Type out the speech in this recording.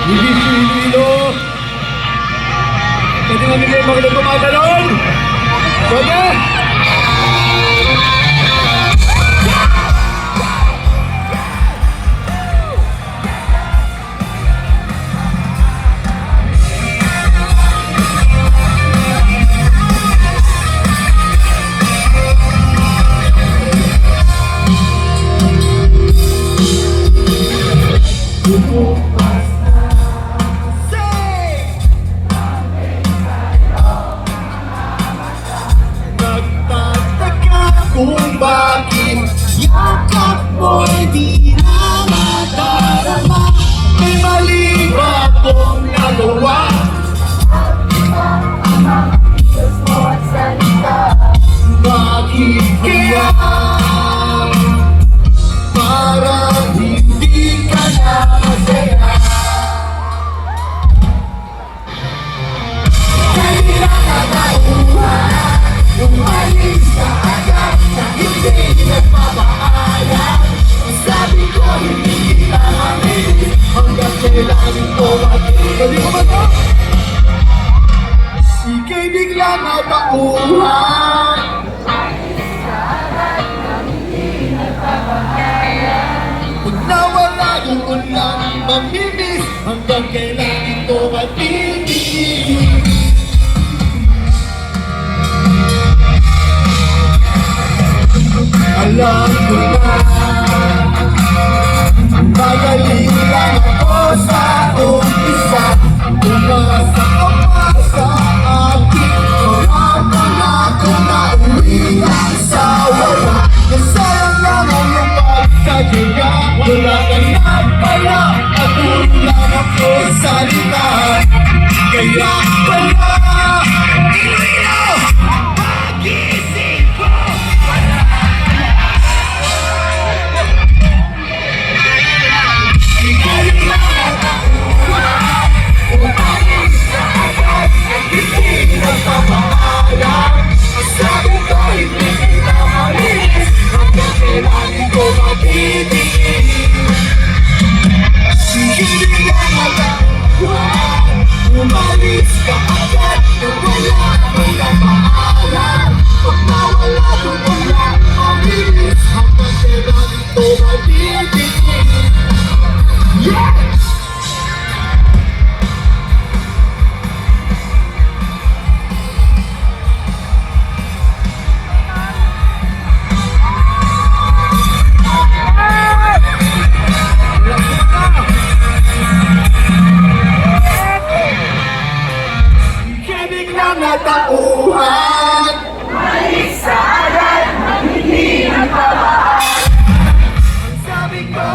Ibig Iloilo. Pwede nga nila yung mga tumatalon. Pwede. Kung bakit yakap mo'y di na madarama. May mali ba akong nagawa? Bakit kaya parang hindi ka na masaya? Kailan ka nauhan? Umalis ka agad na hindi nagpapaalam. Sabi ko hindi kita mamilis hanggang kailangan ko maging. Pwede mo ba ito? Ika'y bigla na tauhan. Pag nawala yung ulang mamimiss hanggang kailangan ko maging. Alam ko na magaling lang ako sa umpisa. Umasa ka pa sa akin. Wala na ako na uwi lang sa wala. Nasayang lang ang iyong pagkakaya. Wala ka na pala at ulang ako sa litan. Kaya pala Iloilo, pag-isip ko wala. Umalis ka agad na wala akong napaalam. Pag nawala yung wala, mamilis hanggang kailangan ko mabibigin. Yeah! Natauhan, Malis sa agad, hindi nagpapaan. ang sabi ko